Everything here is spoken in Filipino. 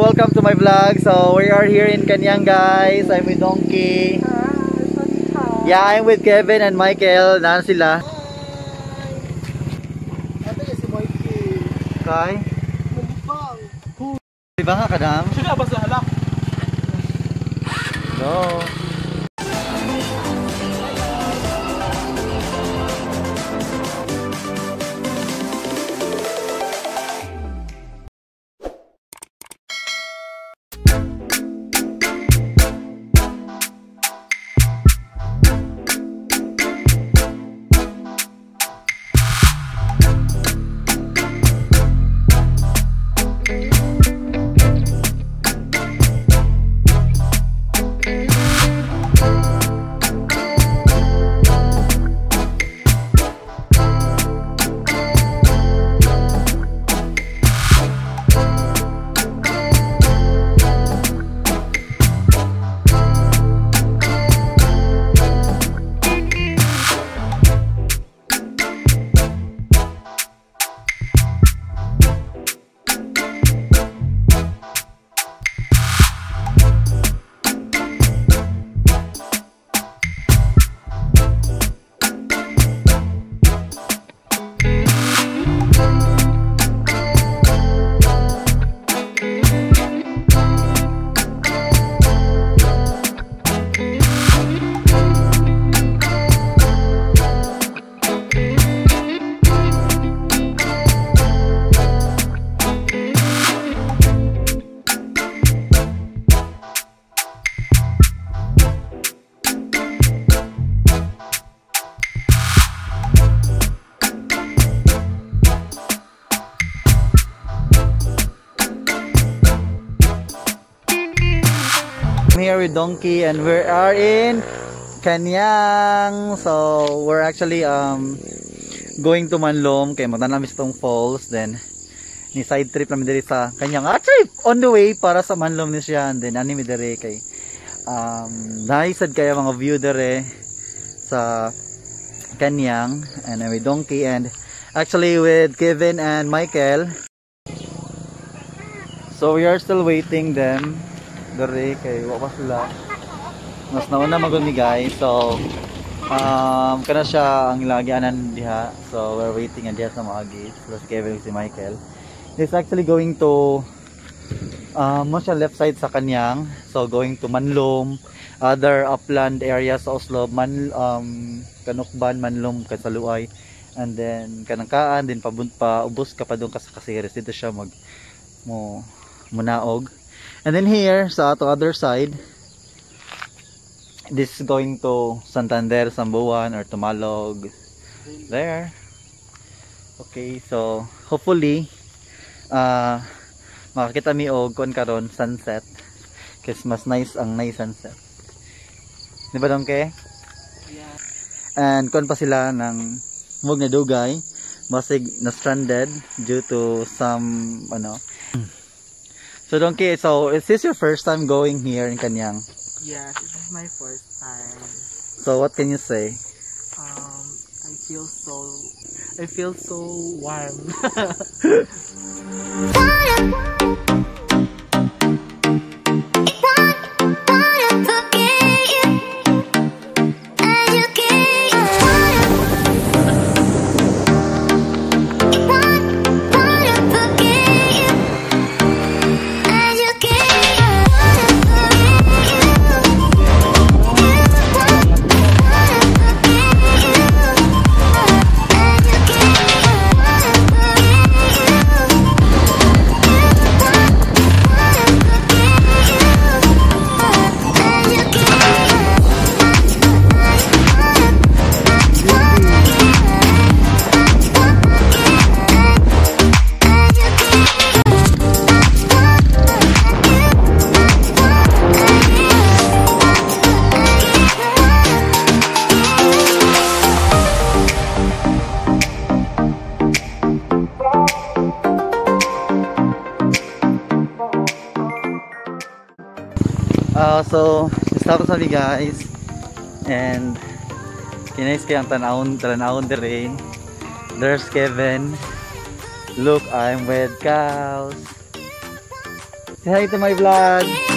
welcome to my vlog. So we are here in Cañang, guys. I'm with Donkey. Yeah, I'm with Kevin and Michael. Naan sila? Kay? Diba nga kadam? Sila ba sa halak? No. I'm here with Donkey and we are in Cañang. So we're actually going to Manlom kay magtanami itong falls, then ni side trip namin diri sa Cañang. Trip on the way para sa Manlom ni siya, and then ani mi diri kay naisad kaya mga view diri sa Cañang. And I'm with Donkey and actually with Kevin and Michael. So we are still waiting them dari kay wa pa sila, mas nauna magod mi guys. So kana siya ang ilagyanan diha, so we're waiting and diha sa mga gates plus Kevin si Michael. It's actually going to mo siya left side sa Cañang, so going to Manlom, other upland areas sa Oslob, Kanukban, Manlom, Kasaluay, and then Kanangkaan, din pa ubos ka pa doon ka sa Casires. Dito siya munaog. And then here sa other side, this is going to Santander, Sambuan, or Tumalog there. Okay, so hopefully makakita mi og kon karon sunset, kasi mas nice ang nice sunset, di ba Donkey? Yeah. And kon pa sila ng mug na dugay, basig na stranded due to some So Donkey, so is this your first time going here in Cañang? Yes, this is my first time. So what can you say? I feel so warm. So stop sa mi guys, and kinais kayang tanawon dire. There's Kevin. Look, I'm with cows. Say hi to my vlog.